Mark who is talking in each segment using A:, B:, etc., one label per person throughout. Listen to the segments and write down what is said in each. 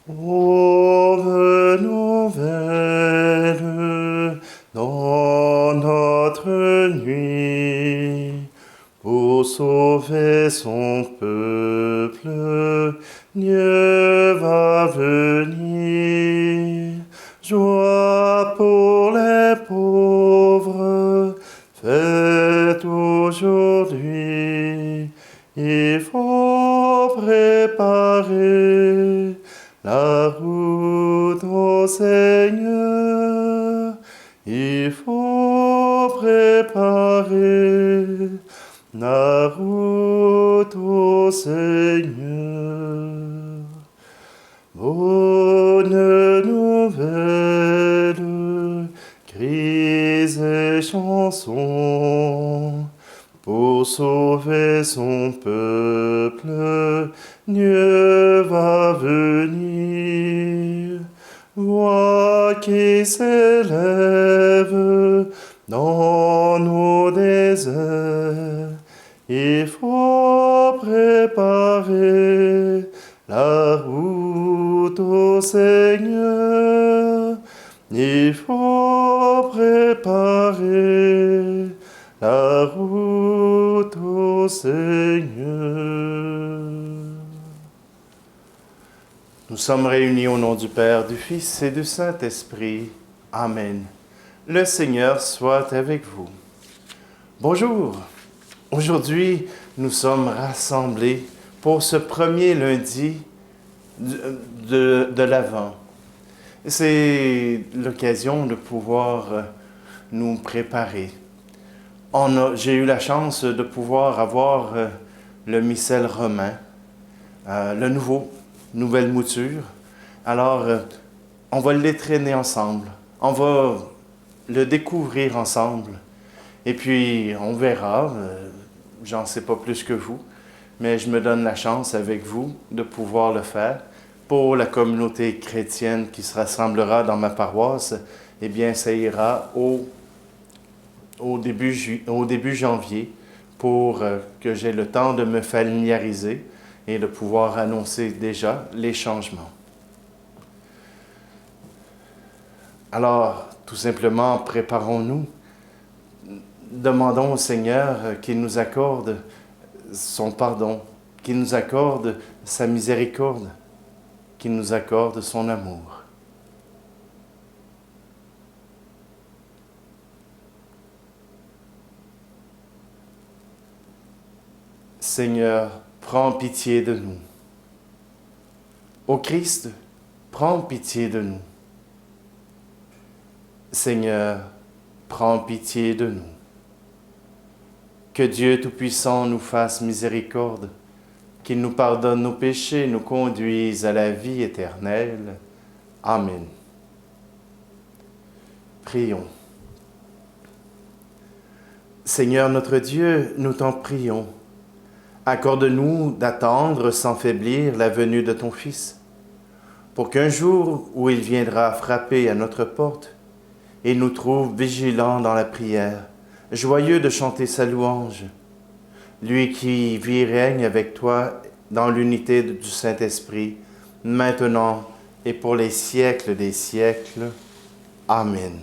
A: Pauvre nouvelle dans notre nuit, pour sauver son peuple, Dieu va venir. Joie pour les pauvres, fête aujourd'hui. Il faut préparer la route au Seigneur. Il faut préparer la route au Seigneur. Bonne nouvelle, cris et chansons, pour sauver son peuple, Dieu va venir. Voix qui s'élève dans nos déserts, il faut préparer la route au Seigneur. Il faut préparer la route au Seigneur. Nous sommes réunis au nom du Père, du Fils et du Saint-Esprit. Amen. Le Seigneur soit avec vous. Bonjour. Aujourd'hui, nous sommes rassemblés pour ce premier lundi de l'Avent. C'est l'occasion de pouvoir nous préparer. J'ai eu la chance de pouvoir avoir le missel romain, nouvelle mouture. Alors, on va l'étraîner ensemble. On va le découvrir ensemble. Et puis, on verra. J'en sais pas plus que vous, mais je me donne la chance avec vous de pouvoir le faire. Pour la communauté chrétienne qui se rassemblera dans ma paroisse, eh bien, ça ira au début janvier pour que j'ai le temps de me familiariser et de pouvoir annoncer déjà les changements. Alors, tout simplement, préparons-nous. Demandons au Seigneur qu'il nous accorde son pardon, qu'il nous accorde sa miséricorde, qu'il nous accorde son amour. Seigneur, prends pitié de nous. Ô Christ, prends pitié de nous. Seigneur, prends pitié de nous. Que Dieu Tout-Puissant nous fasse miséricorde, qu'il nous pardonne nos péchés, nous conduise à la vie éternelle. Amen. Prions. Seigneur notre Dieu, nous t'en prions. Accorde-nous d'attendre sans faiblir la venue de ton Fils, pour qu'un jour où il viendra frapper à notre porte, il nous trouve vigilants dans la prière, joyeux de chanter sa louange. Lui qui vit et règne avec toi dans l'unité du Saint-Esprit, maintenant et pour les siècles des siècles. Amen.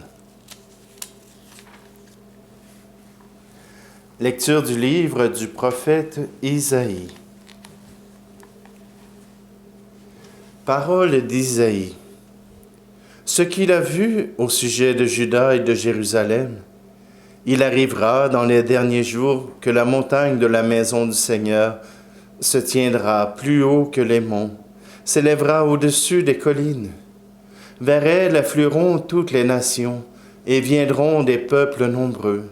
A: Lecture du livre du prophète Isaïe. Parole d'Isaïe. Ce qu'il a vu au sujet de Juda et de Jérusalem, il arrivera dans les derniers jours que la montagne de la maison du Seigneur se tiendra plus haut que les monts, s'élèvera au-dessus des collines. Vers elle afflueront toutes les nations et viendront des peuples nombreux.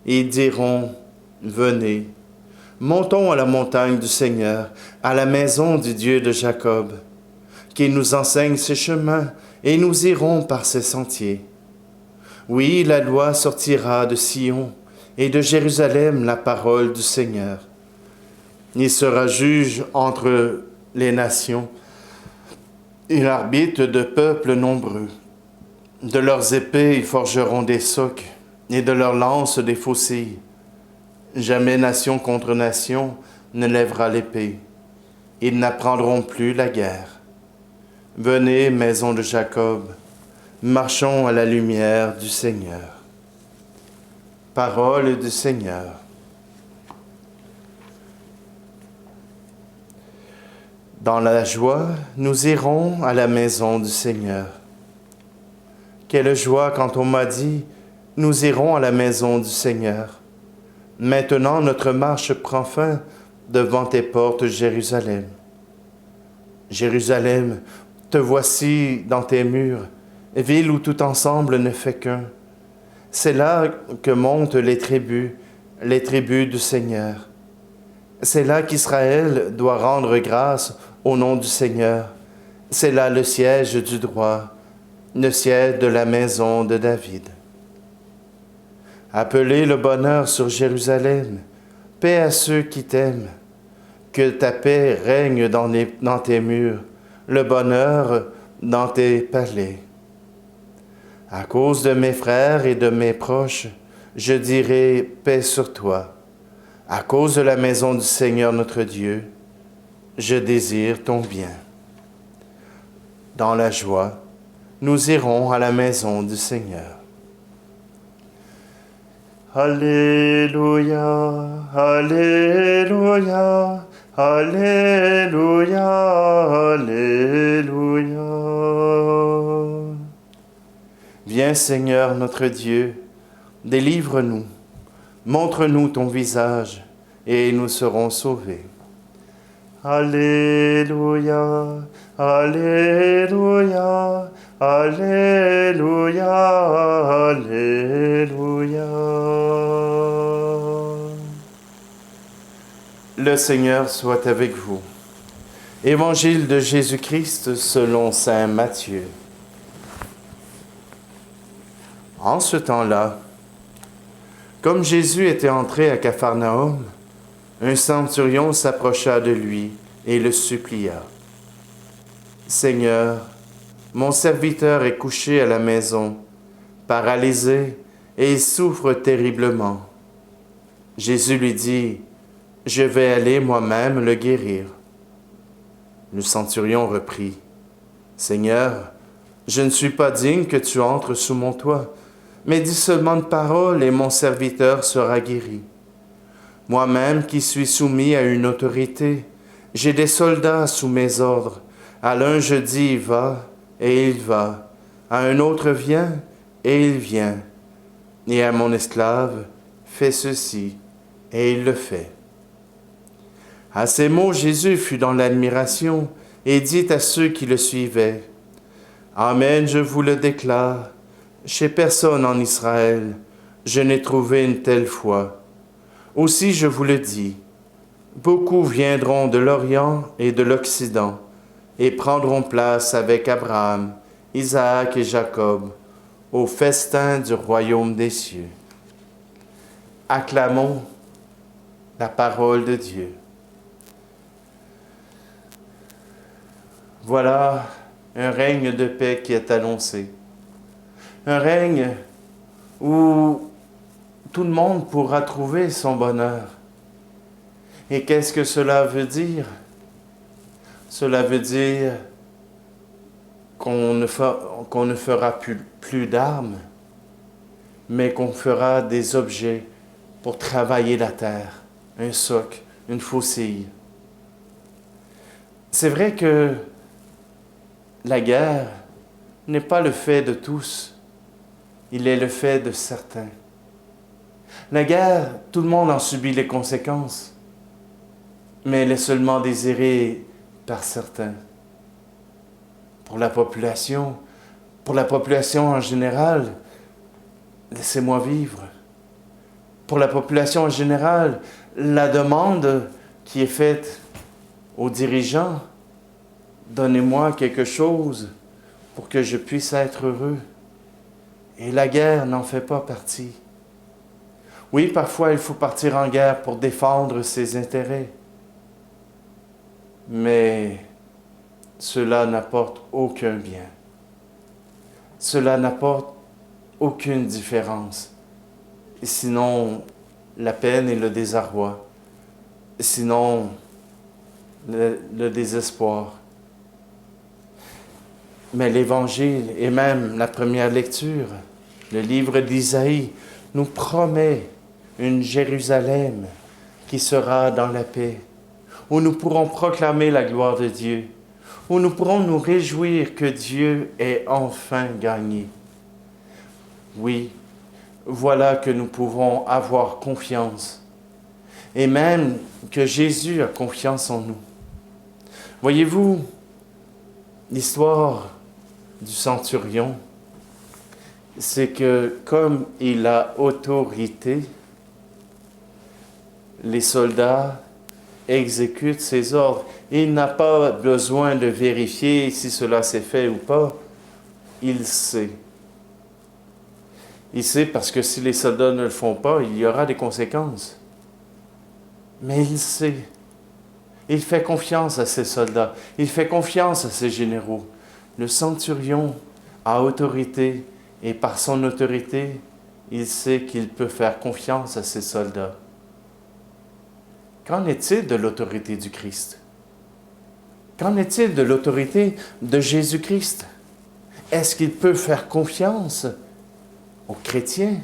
A: Ils diront, venez, montons à la montagne du Seigneur, à la maison du Dieu de Jacob, qu'il nous enseigne ses chemins et nous irons par ses sentiers. Oui, la loi sortira de Sion et de Jérusalem la parole du Seigneur. Il sera juge entre les nations et arbitre de peuples nombreux. De leurs épées, ils forgeront des socs et de leurs lances des faucilles. Jamais nation contre nation ne lèvera l'épée. Ils n'apprendront plus la guerre. Venez, maison de Jacob, marchons à la lumière du Seigneur. Parole du Seigneur. Dans la joie, nous irons à la maison du Seigneur. Quelle joie quand on m'a dit, nous irons à la maison du Seigneur. Maintenant, notre marche prend fin devant tes portes, Jérusalem. Jérusalem, te voici dans tes murs, ville où tout ensemble ne fait qu'un. C'est là que montent les tribus du Seigneur. C'est là qu'Israël doit rendre grâce au nom du Seigneur. C'est là le siège du droit, le siège de la maison de David. Appelez le bonheur sur Jérusalem, paix à ceux qui t'aiment. Que ta paix règne dans tes murs, le bonheur dans tes palais. À cause de mes frères et de mes proches, je dirai paix sur toi. À cause de la maison du Seigneur notre Dieu, je désire ton bien. Dans la joie, nous irons à la maison du Seigneur. Alléluia, Alléluia, Alléluia, Alléluia. Viens Seigneur notre Dieu, délivre-nous, montre-nous ton visage, et nous serons sauvés. Alléluia, Alléluia, Alléluia, Alléluia. Le Seigneur soit avec vous. Évangile de Jésus-Christ selon saint Matthieu. En ce temps-là, comme Jésus était entré à Capharnaüm, un centurion s'approcha de lui et le supplia. « Seigneur, mon serviteur est couché à la maison, paralysé, et il souffre terriblement. » Jésus lui dit, « Je vais aller moi-même le guérir. » Le centurion reprit, « Seigneur, je ne suis pas digne que tu entres sous mon toit, mais dis seulement une parole et mon serviteur sera guéri. Moi-même qui suis soumis à une autorité, j'ai des soldats sous mes ordres. À l'un je dis va, et il va. À un autre viens, et il vient. Et à mon esclave, fais ceci, et il le fait. » À ces mots, Jésus fut dans l'admiration et dit à ceux qui le suivaient, « Amen, je vous le déclare, chez personne en Israël, je n'ai trouvé une telle foi. Aussi je vous le dis, beaucoup viendront de l'Orient et de l'Occident et prendront place avec Abraham, Isaac et Jacob au festin du royaume des cieux. » Acclamons la parole de Dieu. Voilà un règne de paix qui est annoncé. Un règne où tout le monde pourra trouver son bonheur. Et qu'est-ce que cela veut dire? Cela veut dire qu'on ne fera plus d'armes, mais qu'on fera des objets pour travailler la terre, un soc, une faucille. C'est vrai que la guerre n'est pas le fait de tous, il est le fait de certains. La guerre, tout le monde en subit les conséquences, mais elle est seulement désirée par certains. Pour la population en général, laissez-moi vivre. Pour la population en général, la demande qui est faite aux dirigeants, donnez-moi quelque chose pour que je puisse être heureux. Et la guerre n'en fait pas partie. Oui, parfois il faut partir en guerre pour défendre ses intérêts. Mais cela n'apporte aucun bien. Cela n'apporte aucune différence. Et sinon, la peine et le désarroi. Sinon, le désespoir. Mais l'Évangile et même la première lecture, le livre d'Isaïe, nous promet une Jérusalem qui sera dans la paix, où nous pourrons proclamer la gloire de Dieu, où nous pourrons nous réjouir que Dieu ait enfin gagné. Oui, voilà que nous pouvons avoir confiance, et même que Jésus a confiance en nous. Voyez-vous, l'histoire du centurion, c'est que comme il a autorité, les soldats exécutent ses ordres. Il n'a pas besoin de vérifier si cela s'est fait ou pas. Il sait. Il sait parce que si les soldats ne le font pas, il y aura des conséquences. Mais il sait. Il fait confiance à ses soldats. Il fait confiance à ses généraux. Le centurion a autorité et par son autorité, il sait qu'il peut faire confiance à ses soldats. Qu'en est-il de l'autorité du Christ? Qu'en est-il de l'autorité de Jésus-Christ? Est-ce qu'il peut faire confiance aux chrétiens?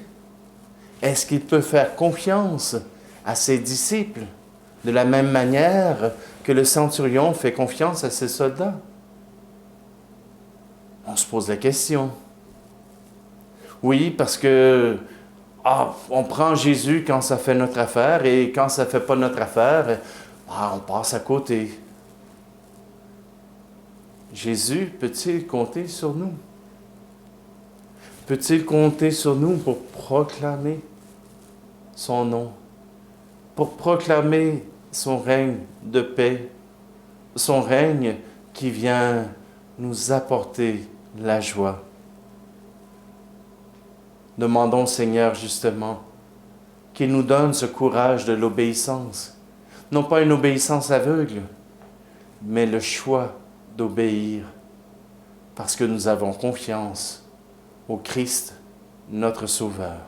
A: Est-ce qu'il peut faire confiance à ses disciples de la même manière que le centurion fait confiance à ses soldats? On se pose la question. Oui, parce que on prend Jésus quand ça fait notre affaire et quand ça ne fait pas notre affaire, on passe à côté. Jésus peut-il compter sur nous? Peut-il compter sur nous pour proclamer son nom, pour proclamer son règne de paix, son règne qui vient nous apporter la joie? Demandons au Seigneur justement qu'il nous donne ce courage de l'obéissance. Non pas une obéissance aveugle, mais le choix d'obéir parce que nous avons confiance au Christ, notre Sauveur.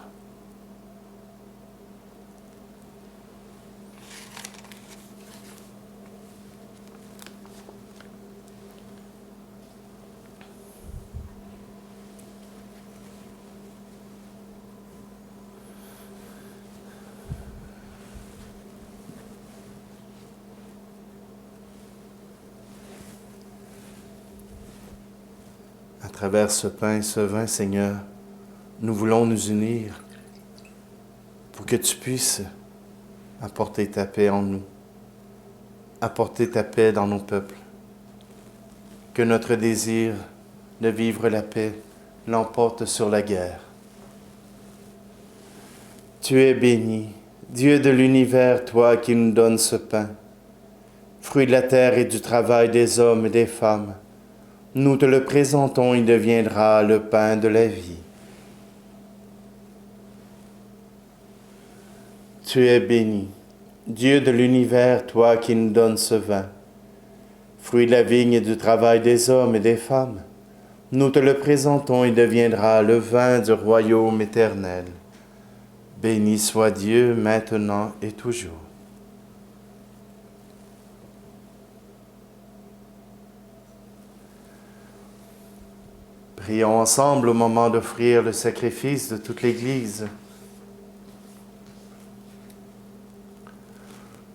A: À travers ce pain et ce vin, Seigneur, nous voulons nous unir pour que tu puisses apporter ta paix en nous, apporter ta paix dans nos peuples, que notre désir de vivre la paix l'emporte sur la guerre. Tu es béni, Dieu de l'univers, toi qui nous donnes ce pain, fruit de la terre et du travail des hommes et des femmes. Nous te le présentons, il deviendra le pain de la vie. Tu es béni, Dieu de l'univers, toi qui nous donnes ce vin, fruit de la vigne et du travail des hommes et des femmes. Nous te le présentons, il deviendra le vin du royaume éternel. Béni soit Dieu maintenant et toujours. Prions ensemble au moment d'offrir le sacrifice de toute l'Église.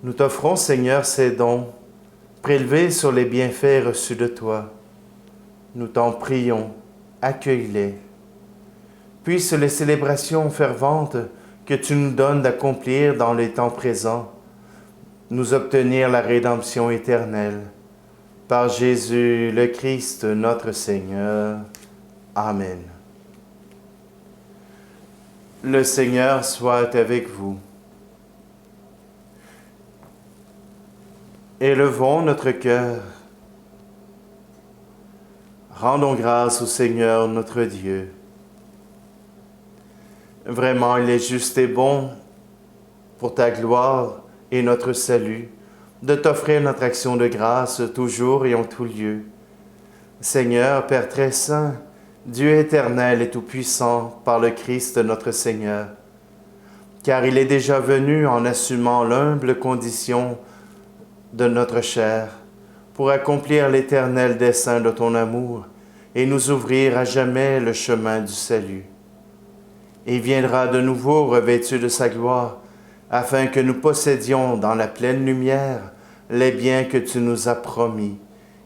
A: Nous t'offrons, Seigneur, ces dons, prélevés sur les bienfaits reçus de toi. Nous t'en prions, accueille-les. Puissent les célébrations ferventes que tu nous donnes d'accomplir dans les temps présents, nous obtenir la rédemption éternelle. Par Jésus le Christ, notre Seigneur. Amen. Le Seigneur soit avec vous. Élevons notre cœur. Rendons grâce au Seigneur notre Dieu. Vraiment, il est juste et bon, pour ta gloire et notre salut, de t'offrir notre action de grâce toujours et en tout lieu. Seigneur, Père très saint, Dieu éternel et tout-puissant, par le Christ notre Seigneur, car il est déjà venu en assumant l'humble condition de notre chair, pour accomplir l'éternel dessein de ton amour, et nous ouvrir à jamais le chemin du salut. Il viendra de nouveau revêtu de sa gloire, afin que nous possédions dans la pleine lumière les biens que tu nous as promis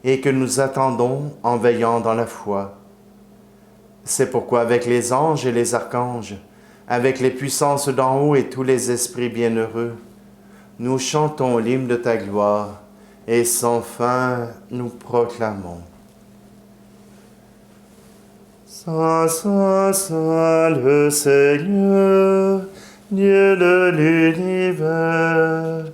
A: et que nous attendons en veillant dans la foi. C'est pourquoi avec les anges et les archanges, avec les puissances d'en haut et tous les esprits bienheureux, nous chantons l'hymne de ta gloire et sans fin nous proclamons. Saint, Saint, Saint, le Seigneur, Dieu de l'univers,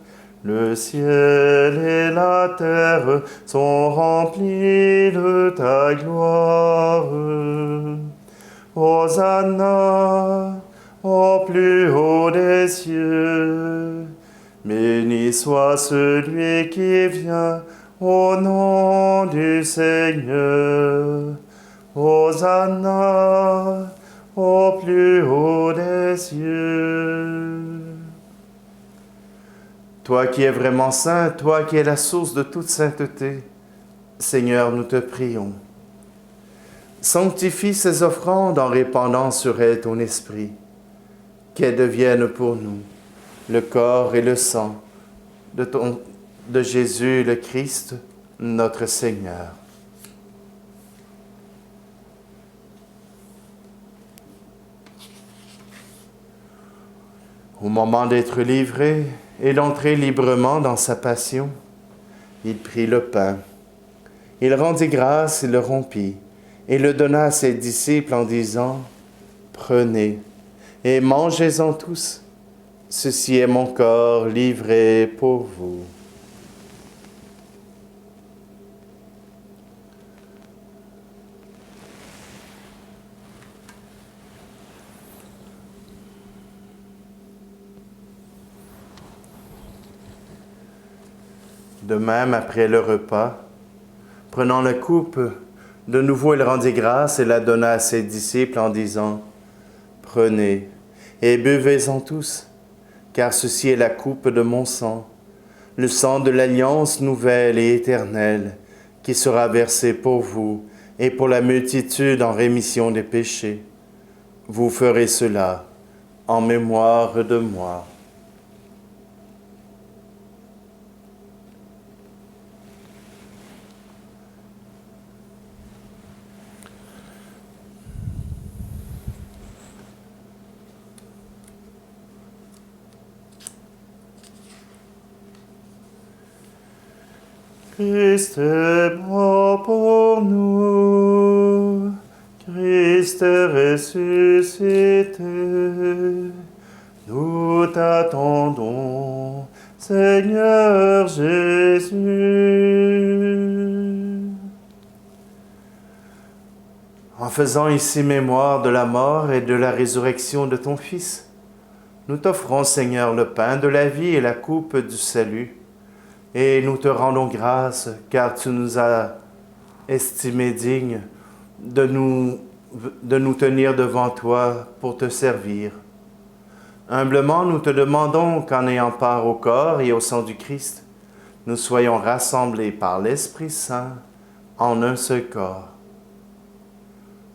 A: le ciel et la terre sont remplis de ta gloire. Hosanna au plus haut des cieux. Béni soit celui qui vient au nom du Seigneur. Hosanna au plus haut des cieux. Toi qui es vraiment saint, toi qui es la source de toute sainteté, Seigneur, nous te prions. Sanctifie ces offrandes en répandant sur elles ton esprit, qu'elles deviennent pour nous le corps et le sang de Jésus le Christ, notre Seigneur. Au moment d'être livré et d'entrer librement dans sa passion, il prit le pain. Il rendit grâce et le rompit, et le donna à ses disciples en disant, « Prenez et mangez-en tous. Ceci est mon corps livré pour vous. » De même, après le repas, prenant la coupe, de nouveau il rendit grâce et la donna à ses disciples en disant, « Prenez et buvez-en tous, car ceci est la coupe de mon sang, le sang de l'alliance nouvelle et éternelle, qui sera versé pour vous et pour la multitude en rémission des péchés. Vous ferez cela en mémoire de moi. » Christ est mort pour nous, Christ est ressuscité. Nous t'attendons, Seigneur Jésus. En faisant ici mémoire de la mort et de la résurrection de ton Fils, nous t'offrons, Seigneur, le pain de la vie et la coupe du salut. Et nous te rendons grâce, car tu nous as estimés dignes de nous tenir devant toi pour te servir. Humblement, nous te demandons qu'en ayant part au corps et au sang du Christ, nous soyons rassemblés par l'Esprit Saint en un seul corps.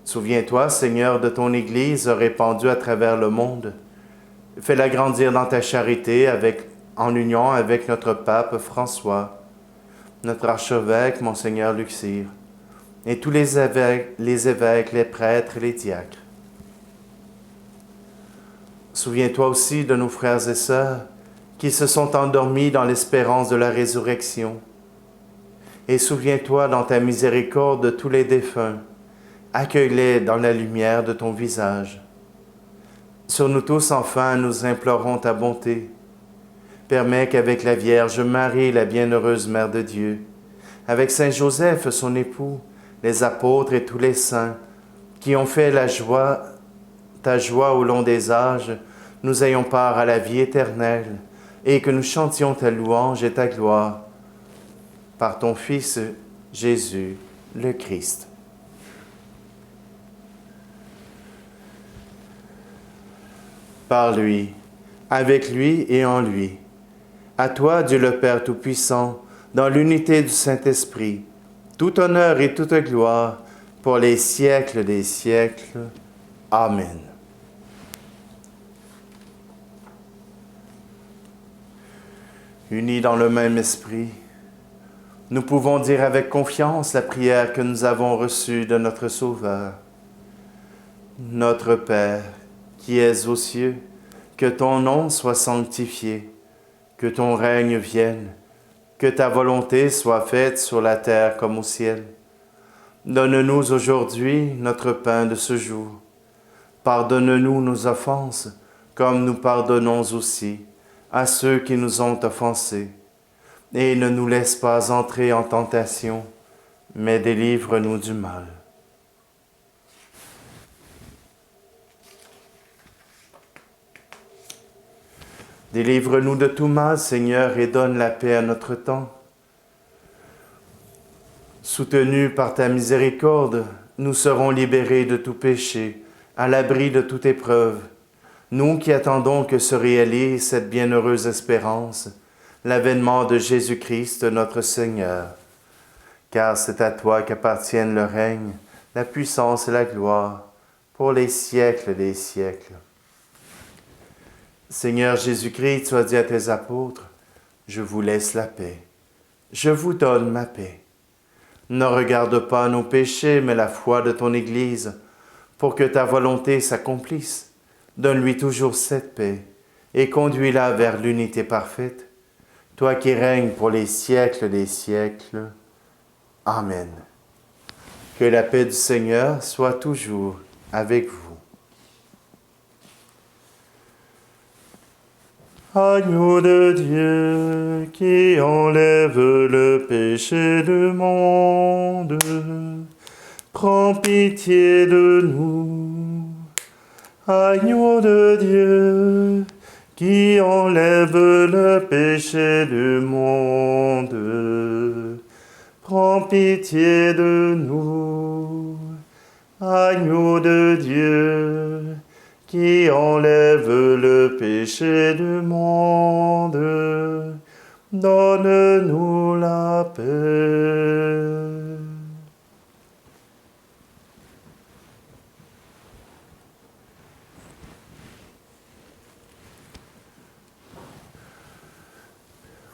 A: Souviens-toi, Seigneur, de ton Église répandue à travers le monde. Fais-la grandir dans ta charité en union avec notre pape François, notre archevêque, Monseigneur Luxire, et tous les évêques, les prêtres et les diacres. Souviens-toi aussi de nos frères et sœurs qui se sont endormis dans l'espérance de la résurrection. Et souviens-toi dans ta miséricorde de tous les défunts. Accueille-les dans la lumière de ton visage. Sur nous tous, enfin, nous implorons ta bonté. Permets qu'avec la Vierge Marie, la bienheureuse Mère de Dieu, avec Saint Joseph, son époux, les apôtres et tous les saints, qui ont fait ta joie au long des âges, nous ayons part à la vie éternelle, et que nous chantions ta louange et ta gloire, par ton Fils Jésus, le Christ. Par lui, avec lui et en lui. À toi, Dieu le Père Tout-Puissant, dans l'unité du Saint-Esprit, tout honneur et toute gloire pour les siècles des siècles. Amen. Unis dans le même esprit, nous pouvons dire avec confiance la prière que nous avons reçue de notre Sauveur. Notre Père, qui es aux cieux, que ton nom soit sanctifié, que ton règne vienne, que ta volonté soit faite sur la terre comme au ciel. Donne-nous aujourd'hui notre pain de ce jour. Pardonne-nous nos offenses, comme nous pardonnons aussi à ceux qui nous ont offensés. Et ne nous laisse pas entrer en tentation, mais délivre-nous du mal. Délivre-nous de tout mal, Seigneur, et donne la paix à notre temps. Soutenus par ta miséricorde, nous serons libérés de tout péché, à l'abri de toute épreuve. Nous qui attendons que se réalise cette bienheureuse espérance, l'avènement de Jésus-Christ notre Seigneur. Car c'est à toi qu'appartiennent le règne, la puissance et la gloire, pour les siècles des siècles. Seigneur Jésus-Christ, tu as dit à tes apôtres, « Je vous laisse la paix, je vous donne ma paix. Ne regarde pas nos péchés, mais la foi de ton Église, pour que ta volonté s'accomplisse. Donne-lui toujours cette paix, et conduis-la vers l'unité parfaite, toi qui règnes pour les siècles des siècles. Amen. Que la paix du Seigneur soit toujours avec vous. Agneau de Dieu qui enlève le péché du monde, prends pitié de nous. Agneau de Dieu qui enlève le péché du monde, prends pitié de nous. Agneau de Dieu qui enlève le péché du monde, donne-nous la paix.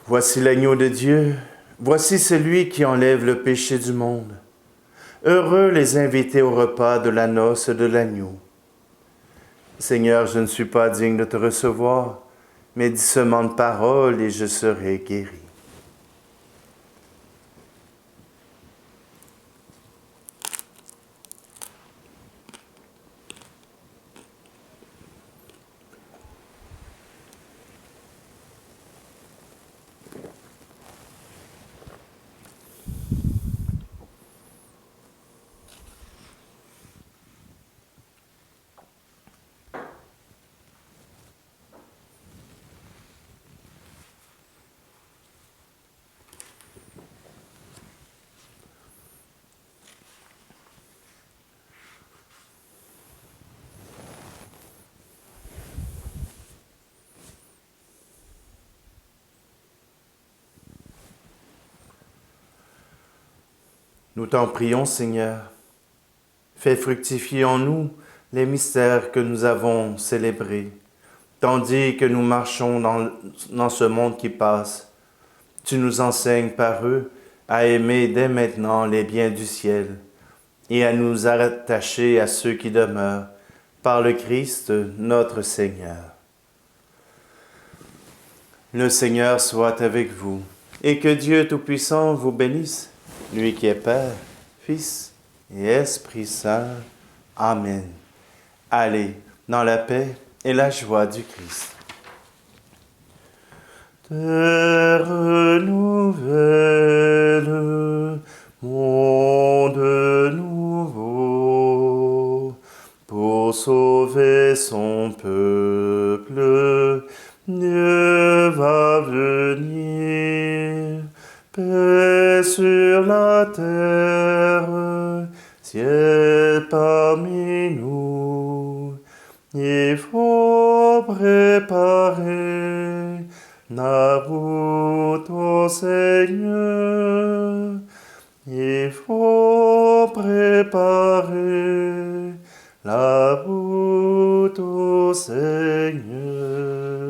A: Voici l'agneau de Dieu, voici celui qui enlève le péché du monde. Heureux les invités au repas de la noce de l'agneau. Seigneur, je ne suis pas digne de te recevoir, mais dis seulement une parole et je serai guéri. Nous t'en prions, Seigneur. Fais fructifier en nous les mystères que nous avons célébrés, tandis que nous marchons dans ce monde qui passe. Tu nous enseignes par eux à aimer dès maintenant les biens du ciel et à nous attacher à ceux qui demeurent par le Christ notre Seigneur. Le Seigneur soit avec vous et que Dieu Tout-Puissant vous bénisse, lui qui est Père, Fils et Esprit Saint. Amen. Allez dans la paix et la joie du Christ. Terre nouvelle, monde nouveau, pour sauver son peuple, Dieu va venir. Paix sur la terre, ciel parmi nous. Il faut préparer la route au Seigneur. Il faut préparer la route au Seigneur.